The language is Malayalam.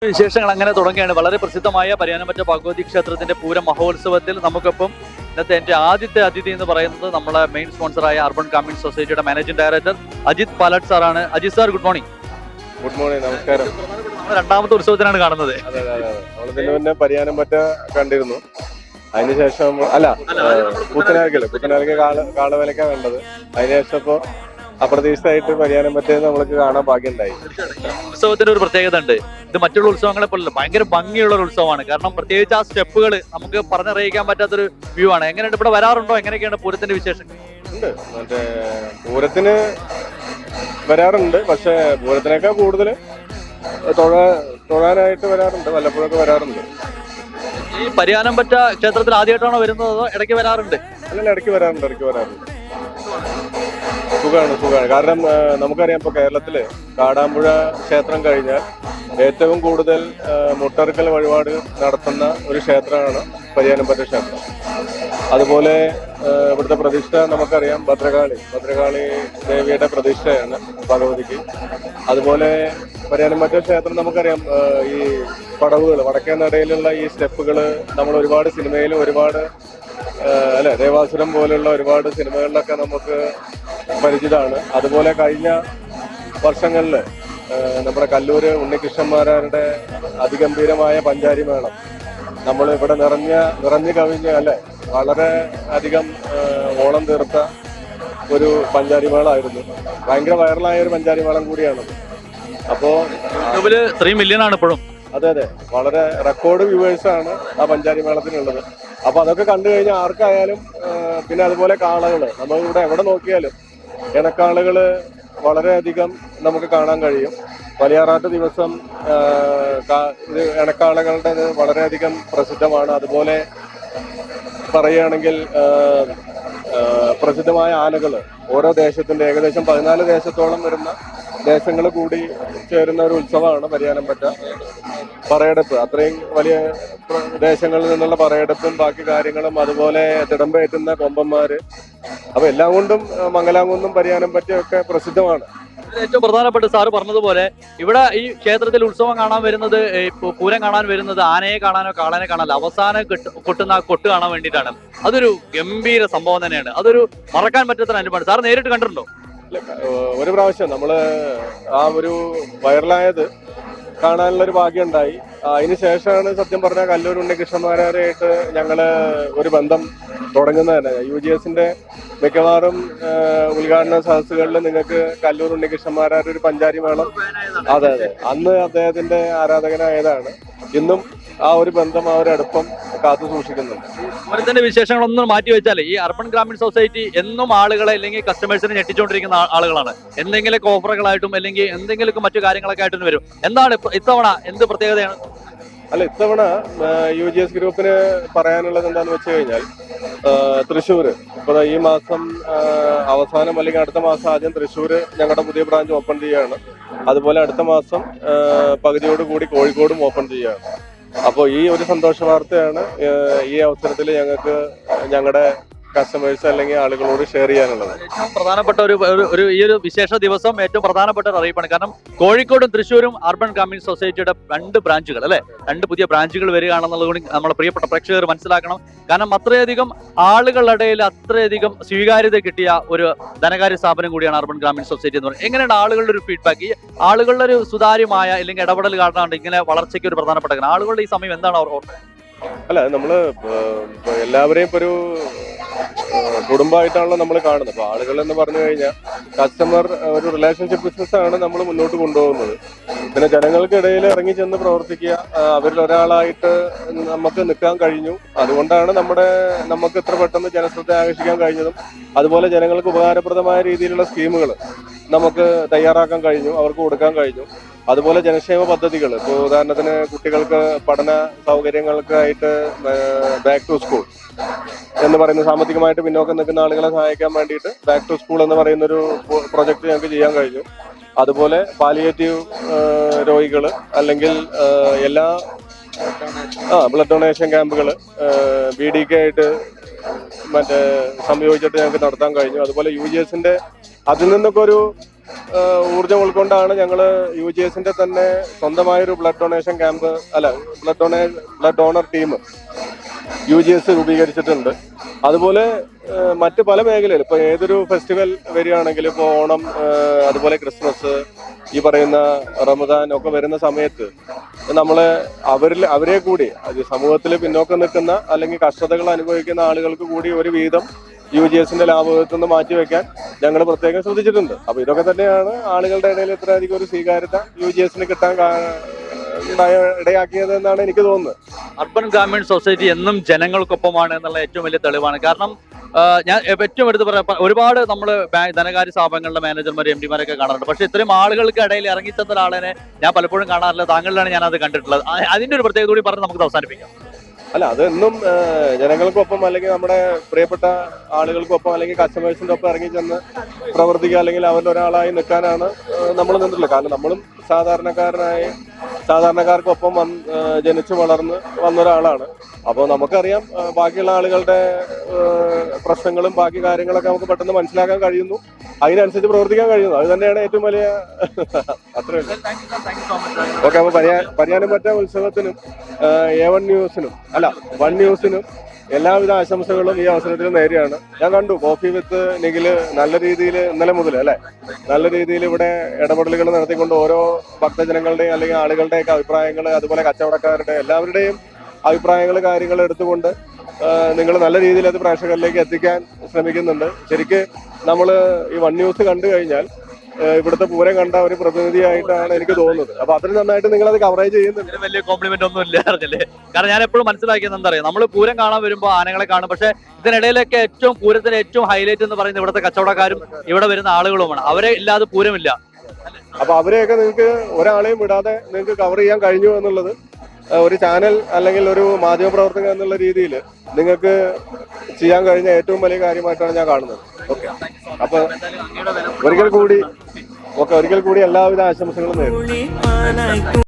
വിശേഷങ്ങൾ അങ്ങനെ തുടങ്ങുകയാണ്. വളരെ പ്രസിദ്ധമായ പരിയാനമറ്റ ഭഗവതി ക്ഷേത്രത്തിന്റെ പൂര മഹോത്സവത്തിൽ നമുക്കൊപ്പം ഇന്നത്തെ എന്റെ ആദ്യത്തെ അതിഥി എന്ന് പറയുന്നത് നമ്മളെ മെയിൻ സ്പോൺസറായ അർബൻ കമ്മ്യൂണിസ്റ്റ് സൊസൈറ്റിയുടെ മാനേജിംഗ് ഡയറക്ടർ അജിത് പാലട്ട് സാറാണ്. Ajith sir, good morning. Good morning, നമസ്കാരം. രണ്ടാമത്തെ ഉത്സവത്തിനാണ് കാണുന്നത്. നമ്മളിതിന് മുന്നേ പരിയാനമറ്റ കണ്ടിരുന്നു. അതിനുശേഷം പുത്തനാർക്കല് കാളവേലക്ക കണ്ടത്. അതിനുശേഷം ഇപ്പോ അപ്രതീക്ഷിതമായിട്ട് പരിയാനമറ്റേ നമ്മൾക്ക് കാണാൻ ഭാഗ്യമുണ്ടായി. ഉത്സവത്തിന്റെ ഒരു പ്രത്യേകത ഉണ്ട്. ഇത് മറ്റുള്ള ഉത്സവങ്ങളെ പോലല്ല, ഭയങ്കര ഭംഗിയുള്ള ഒരു ഉത്സവമാണ്. കാരണം പ്രത്യേകിച്ച് ആ സ്റ്റെപ്പുകൾ നമുക്ക് പറഞ്ഞറിയിക്കാൻ പറ്റാത്തൊരു വ്യൂ ആണ്. എങ്ങനെയുണ്ട്, ഇവിടെ വരാറുണ്ടോ? എങ്ങനെയൊക്കെയാണ് പൂരത്തിന്റെ വിശേഷങ്ങൾ? ഉണ്ട്, മറ്റേ പൂരത്തിന് വരാറുണ്ട്. പക്ഷെ പൂരത്തിനേക്കാൾ കൂടുതൽ തൊഴാനായിട്ട് വരാറുണ്ട്, വല്ലപ്പോഴൊക്കെ വരാറുണ്ട്. ഈ പരിയാനംപറ്റ ക്ഷേത്രത്തിൽ ആദ്യമായിട്ടാണോ വരുന്നത് അതോ ഇടയ്ക്ക് വരാറുണ്ട്? അല്ലല്ല, ഇടയ്ക്ക് വരാറുണ്ട്. സുഖമാണ്. കാരണം നമുക്കറിയാം, ഇപ്പൊ കേരളത്തില് കാടാമ്പുഴ ക്ഷേത്രം കഴിഞ്ഞാൽ ഏറ്റവും കൂടുതൽ മുട്ടറുക്കൽ വഴിപാട് നടത്തുന്ന ഒരു ക്ഷേത്രമാണ് പരിയാനംപറ്റ ക്ഷേത്രം. അതുപോലെ ഇവിടുത്തെ പ്രതിഷ്ഠ നമുക്കറിയാം, ഭദ്രകാളി ദേവിയുടെ പ്രതിഷ്ഠയാണ് ഭഗവതിക്ക്. അതുപോലെ പരിയാനംപറ്റ ക്ഷേത്രം നമുക്കറിയാം, ഈ പടവുകൾ, വടക്കേ നടയിലുള്ള ഈ സ്റ്റെപ്പുകൾ നമ്മൾ ഒരുപാട് സിനിമയിലും ഒരുപാട് ദേവാസുരം പോലുള്ള ഒരുപാട് സിനിമകളിലൊക്കെ നമുക്ക് പരിചിതമാണ്. അതുപോലെ കഴിഞ്ഞ വർഷങ്ങളിൽ നമ്മുടെ കല്ലൂര് ഉണ്ണികൃഷ്ണന്മാരുടെ അതിഗംഭീരമായ പഞ്ചാരി മേളം നമ്മൾ ഇവിടെ നിറഞ്ഞു കവിഞ്ഞ് വളരെ അധികം ഓളം തീർത്ത ഒരു പഞ്ചാരി മേളമായിരുന്നു. ഭയങ്കര വൈറലായ ഒരു പഞ്ചാരി മേളം കൂടിയാണ്. അപ്പോ 3 മില്യൺ ആണ് ഇപ്പോഴും. അതെ, വളരെ റെക്കോർഡ് വ്യൂവേഴ്സാണ് ആ പഞ്ചാരി മേളത്തിനുള്ളത്. അപ്പൊ അതൊക്കെ കണ്ടു കഴിഞ്ഞാൽ ആർക്കായാലും, പിന്നെ അതുപോലെ കാളകള് നമ്മളിവിടെ എവിടെ നോക്കിയാലും ഇണക്കാളുകള് വളരെയധികം നമുക്ക് കാണാൻ കഴിയും. വലിയാറാട്ട് ദിവസം ഇത് ഇണക്കാളുകളുടെ വളരെയധികം പ്രസിദ്ധമാണ്. അതുപോലെ പറയുകയാണെങ്കിൽ പ്രസിദ്ധമായ ആനകള് ഓരോ ദേശത്തിന്റെ ഏകദേശം 14 ദേശത്തോളം വരുന്ന ദേശങ്ങൾ കൂടി ചേരുന്ന ഒരു ഉത്സവമാണ് പരിയാനംപറ്റ. പറയെടുപ്പ്, അത്രയും വലിയ ദേശങ്ങളിൽ നിന്നുള്ള പറയെടുപ്പും ബാക്കി കാര്യങ്ങളും, അതുപോലെ തിടമ്പേറ്റുന്ന കൊമ്പന്മാര്, അപ്പൊ എല്ലാം കൊണ്ടും മംഗലാംകുന്നും പരിയാനംപറ്റയൊക്കെ പ്രസിദ്ധമാണ്. ഏറ്റവും പ്രധാനപ്പെട്ട സാറ് പറഞ്ഞതുപോലെ ഇവിടെ ഈ ക്ഷേത്രത്തിൽ ഉത്സവം കാണാൻ വരുന്നത്, പൂരം കാണാൻ വരുന്നത് ആനയെ കാണാനോ കാളനെ കാണാനോ, അവസാനം കൊട്ടുന്ന ആ കൊട്ട് കാണാൻ വേണ്ടിയിട്ടാണ്. അതൊരു ഗംഭീര സംഭവം തന്നെയാണ്. അതൊരു മറക്കാൻ പറ്റാത്ത അനുഭവമാണ്. സാർ നേരിട്ട് കണ്ടിട്ടുണ്ടോ? ഒരു പ്രാവശ്യം നമ്മള് ആ ഒരു വൈറലായത് കാണാനുള്ള ഒരു ഭാഗ്യം ഉണ്ടായി. അതിനുശേഷമാണ് സത്യം പറഞ്ഞാൽ കല്ലൂർ ഉണ്ണികൃഷ്ണന്മാരായിട്ട് ഞങ്ങള് ഒരു ബന്ധം തുടങ്ങുന്നത് തന്നെ. UGSന്റെ മിക്കവാറും ഉദ്ഘാടന സദസ്സുകളിൽ നിങ്ങൾക്ക് കല്ലൂർ ഉണ്ണികൃഷ്ണന്മാരായ ഒരു പഞ്ചാരി മേളം, അതെ, അന്ന് അദ്ദേഹത്തിന്റെ ആരാധകനായതാണ്. ഇന്നും ആ ഒരു ബന്ധം, ആ ഒരു അടുപ്പം കാത്തു സൂക്ഷിക്കുന്നുണ്ട്. പൂരത്തിന്റെ വിശേഷങ്ങളൊന്നും മാറ്റി വെച്ചാൽ ഈ അർബൻ ഗ്രാമീൺ സൊസൈറ്റി എന്നും ആളുകളെ അല്ലെങ്കിൽ കസ്റ്റമേഴ്സിനെ ഞെട്ടിച്ചുകൊണ്ടിരിക്കുന്ന ആളുകളാണ്. എന്തെങ്കിലുമൊക്കെ ഓഫറുകളായിട്ടും അല്ലെങ്കിൽ എന്തെങ്കിലുമൊക്കെ മറ്റു കാര്യങ്ങളൊക്കെ ആയിട്ടും വരും. എന്താണ് ഇത്തവണ എന്ത് പ്രത്യേകതയാണ്? ഇത്തവണ UGS ഗ്രൂപ്പിന് പറയാനുള്ളത് എന്താണെന്ന് വെച്ച് കഴിഞ്ഞാൽ, തൃശ്ശൂര് ഇപ്പൊ ഈ മാസം അവസാനം അല്ലെങ്കിൽ അടുത്ത മാസം ആദ്യം തൃശ്ശൂര് ഞങ്ങളുടെ പുതിയ ബ്രാഞ്ച് ഓപ്പൺ ചെയ്യുകയാണ്. അതുപോലെ അടുത്ത മാസം പകുതിയോടുകൂടി കോഴിക്കോടും ഓപ്പൺ ചെയ്യുകയാണ്. അപ്പോൾ ഈ ഒരു സന്തോഷ വാർത്തയാണ് ഈ അവസരത്തിൽ ഞങ്ങൾക്ക് ഞങ്ങളുടെ കസ്റ്റമേഴ്സ് അല്ലെങ്കിൽ ആളുകളോട് ഷെയർ ചെയ്യാനുള്ളത്. ഏറ്റവും പ്രധാനപ്പെട്ട ഈ ഒരു വിശേഷ ദിവസം ഏറ്റവും പ്രധാനപ്പെട്ട ഒരു അറിയിപ്പാണ്. കാരണം കോഴിക്കോടും തൃശ്ശൂരും അർബൻ കമ്മ്യൂണിസ്റ്റ് സൊസൈറ്റിയുടെ 2 ബ്രാഞ്ചുകൾ, 2 പുതിയ ബ്രാഞ്ചുകൾ വരികയാണെന്നുള്ളത് കൂടി നമ്മുടെ പ്രിയപ്പെട്ട പ്രേക്ഷകർ മനസ്സിലാക്കണം. കാരണം അത്രയധികം ആളുകളുടെ ഇടയിൽ അത്രയധികം സ്വീകാര്യത കിട്ടിയ ഒരു ധനകാര്യ സ്ഥാപനം കൂടിയാണ് അർബൻ ഗ്രാമീൺ സൊസൈറ്റി എന്ന് പറയുന്നത്. എങ്ങനെയാണ് ആളുകളുടെ ഒരു ഫീഡ്ബാക്ക്, ഈ ആളുകളുടെ ഒരു സുതാര്യമായ അല്ലെങ്കിൽ ഇടപെടൽ കാരണമാണ് ഇങ്ങനെ വളർച്ചയ്ക്ക് ഒരു പ്രധാനപ്പെട്ട കാരണം? ആളുകളുടെ ഈ സമയം എന്താണ് അവർ നമ്മള് എല്ലാവരെയും ഇപ്പൊ ഒരു കുടുംബമായിട്ടാണല്ലോ നമ്മൾ കാണുന്നത്. അപ്പൊ ആളുകൾ എന്ന് പറഞ്ഞു കഴിഞ്ഞാൽ കസ്റ്റമർ ഒരു റിലേഷൻഷിപ്പ് ബിസിനസ് ആണ് നമ്മൾ മുന്നോട്ട് കൊണ്ടുപോകുന്നത്. പിന്നെ ജനങ്ങൾക്കിടയിൽ ഇറങ്ങി ചെന്ന് പ്രവർത്തിക്കുക, അവരിൽ ഒരാളായിട്ട് നമുക്ക് നിൽക്കാൻ കഴിഞ്ഞു. അതുകൊണ്ടാണ് നമുക്ക് ഇത്ര പെട്ടെന്ന് ജനശ്രദ്ധ ആകർഷിക്കാൻ കഴിഞ്ഞതും. അതുപോലെ ജനങ്ങൾക്ക് ഉപകാരപ്രദമായ രീതിയിലുള്ള സ്കീമുകൾ നമുക്ക് തയ്യാറാക്കാൻ കഴിഞ്ഞു, അവർക്ക് കൊടുക്കാൻ കഴിഞ്ഞു. അതുപോലെ ജനക്ഷേമ പദ്ധതികൾ, ഇപ്പോൾ ഉദാഹരണത്തിന് കുട്ടികൾക്ക് പഠന സൗകര്യങ്ങൾക്കായിട്ട് ബാക്ക് ടു സ്കൂൾ എന്ന് പറയുന്ന, സാമ്പത്തികമായിട്ട് പിന്നോക്കം നിൽക്കുന്ന ആളുകളെ സഹായിക്കാൻ വേണ്ടിയിട്ട് ബാക്ക് ടു സ്കൂൾ എന്ന് പറയുന്ന ഒരു പ്രൊജക്ട് ഞങ്ങൾക്ക് ചെയ്യാൻ കഴിഞ്ഞു. അതുപോലെ പാലിയേറ്റീവ് രോഗികൾ അല്ലെങ്കിൽ എല്ലാ ബ്ലഡ് ഡൊണേഷൻ ക്യാമ്പുകൾ BDK ആയിട്ട് സംയോജിച്ചിട്ട് ഞങ്ങൾക്ക് നടത്താൻ കഴിഞ്ഞു. അതുപോലെ UGSന്റെ അതിൽ നിന്നൊക്കെ ഒരു ഊർജ്ജം ഉൾക്കൊണ്ടാണ് ഞങ്ങൾ UGSന്റെ തന്നെ സ്വന്തമായൊരു blood donation camp blood donor team UGS രൂപീകരിച്ചിട്ടുണ്ട്. അതുപോലെ മറ്റ് പല മേഖലയിൽ ഇപ്പൊ ഏതൊരു ഫെസ്റ്റിവൽ വരികയാണെങ്കിലും ഇപ്പോൾ ഓണം, അതുപോലെ ക്രിസ്മസ്, ഈ പറയുന്ന റമദാൻ ഒക്കെ വരുന്ന സമയത്ത് നമ്മളെ അവരെ കൂടി സമൂഹത്തിൽ പിന്നോക്കം നിൽക്കുന്ന അല്ലെങ്കിൽ കഷ്ടതകൾ അനുഭവിക്കുന്ന ആളുകൾക്ക് കൂടി ഒരു വീതം UGSന്റെ ലാഭത്തിൽ നിന്ന് മാറ്റിവെക്കാൻ ഞങ്ങൾ പ്രത്യേകം ശ്രദ്ധിച്ചിട്ടുണ്ട്. അപ്പൊ ഇതൊക്കെ തന്നെയാണ് ആളുകളുടെ ഇടയിൽ ഇത്രയധികം ഒരു സ്വീകാര്യത UGSന് കിട്ടാൻ ഇടയാക്കിയത് എന്നാണ് എനിക്ക് തോന്നുന്നത്. അർബൻ ഗ്രാമീൺ സൊസൈറ്റി എന്നും ജനങ്ങൾക്കൊപ്പമാണ് എന്നുള്ള ഏറ്റവും വലിയ തെളിവാണ്. കാരണം ഞാൻ ഏറ്റവും എടുത്ത് പറയാം, ഒരുപാട് നമ്മൾ ധനകാര്യ സ്ഥാപനങ്ങളുടെ മാനേജർമാർ MDമാരൊക്കെ കാണാറുണ്ട്. പക്ഷെ ഇത്രയും ആളുകൾക്ക് ഇടയിൽ ഇറങ്ങിച്ചെന്ന ഒരാളെ ഞാൻ പലപ്പോഴും കാണാറില്ല. താങ്കളിലാണ് ഞാനത് കണ്ടിട്ടുള്ളത്. അതിന്റെ ഒരു പ്രത്യേകത കൂടി പറഞ്ഞ് നമുക്ക് അവസാനിപ്പിക്കാം. അല്ല, അതെന്നും ജനങ്ങൾക്കൊപ്പം അല്ലെങ്കിൽ നമ്മുടെ പ്രിയപ്പെട്ട ആളുകൾക്കൊപ്പം അല്ലെങ്കിൽ കസ്റ്റമേഴ്സിന്റെ ഒപ്പം ഇറങ്ങി ചെന്ന് പ്രവർത്തിക്കുക അല്ലെങ്കിൽ അവരിൽ ഒരാളായി നിൽക്കാനാണ് നമ്മൾ നിന്നിട്ടുള്ളത്. കാരണം നമ്മളും സാധാരണക്കാർക്കൊപ്പം ജനിച്ചു വളർന്ന് വന്നൊരാളാണ്. അപ്പോൾ നമുക്കറിയാം ബാക്കിയുള്ള ആളുകളുടെ പ്രശ്നങ്ങളും ബാക്കി കാര്യങ്ങളൊക്കെ നമുക്ക് പെട്ടെന്ന് മനസ്സിലാക്കാൻ കഴിയുന്നു, അതിനനുസരിച്ച് പ്രവർത്തിക്കാൻ കഴിയുന്നു. അത് തന്നെയാണ് ഏറ്റവും വലിയ അത്രയും. ഓക്കെ, അപ്പോൾ പരിയാനംപറ്റ ഉത്സവത്തിനും A1 ന്യൂസിനും വൺ ന്യൂസിനും എല്ലാവിധ ആശംസകളും ഈ അവസരത്തിൽ നേരെയാണ്. ഞാൻ കണ്ടു കോഫി വിത്ത് നിഖില് നല്ല രീതിയിൽ ഇന്നലെ മുതൽ നല്ല രീതിയിൽ ഇവിടെ ഇടപെടലുകൾ നടത്തിക്കൊണ്ട് ഓരോ ഭക്തജനങ്ങളുടെയും അല്ലെങ്കിൽ ആളുകളുടെയൊക്കെ അഭിപ്രായങ്ങൾ, അതുപോലെ കച്ചവടക്കാരുടെ എല്ലാവരുടെയും അഭിപ്രായങ്ങൾ, കാര്യങ്ങൾ എടുത്തുകൊണ്ട് നിങ്ങൾ നല്ല രീതിയിൽ അത് പ്രേക്ഷകരിലേക്ക് എത്തിക്കാൻ ശ്രമിക്കുന്നുണ്ട്. ശരിക്ക് നമ്മൾ ഈ വൺ ന്യൂസ് കണ്ടു കഴിഞ്ഞാൽ ഇവിടുത്തെ പൂരം കണ്ട ഒരു പ്രതിനിധിയായിട്ടാണ് എനിക്ക് തോന്നുന്നത്. അപ്പൊ അത്രയും നന്നായിട്ട് നിങ്ങൾ അത് കവറേജ് ചെയ്യുന്നുണ്ട്. വലിയ കോംപ്ലിമെന്റ് ഒന്നും ഇല്ല അറിഞ്ഞല്ലേ. കാരണം ഞാൻ എപ്പോഴും മനസ്സിലാക്കിയത് എന്താ അറിയാം, നമ്മൾ പൂരം കാണാൻ വരുമ്പോൾ ആനകളെ കാണും. പക്ഷെ ഇതിനിടയിലൊക്കെ പൂരത്തിന്റെ ഏറ്റവും ഹൈലൈറ്റ് എന്ന് പറയുന്നത് ഇവിടുത്തെ കച്ചവടക്കാരും ഇവിടെ വരുന്ന ആളുകളുമാണ്. അവരെ ഇല്ലാതെ പൂരമില്ല. അപ്പൊ അവരെയൊക്കെ നിങ്ങൾക്ക് ഒരാളെയും വിടാതെ നിങ്ങൾക്ക് കവർ ചെയ്യാൻ കഴിഞ്ഞു എന്നുള്ളത് ഒരു ചാനൽ അല്ലെങ്കിൽ ഒരു മാധ്യമപ്രവർത്തകൻ എന്നുള്ള രീതിയിൽ നിങ്ങൾക്ക് ചെയ്യാൻ കഴിഞ്ഞ ഏറ്റവും വലിയ കാര്യമായിട്ടാണ് ഞാൻ കാണുന്നത്. ഓക്കെ, അപ്പൊ ഒരിക്കൽ കൂടി എല്ലാവിധ ആശംസകളും നേരുന്നു.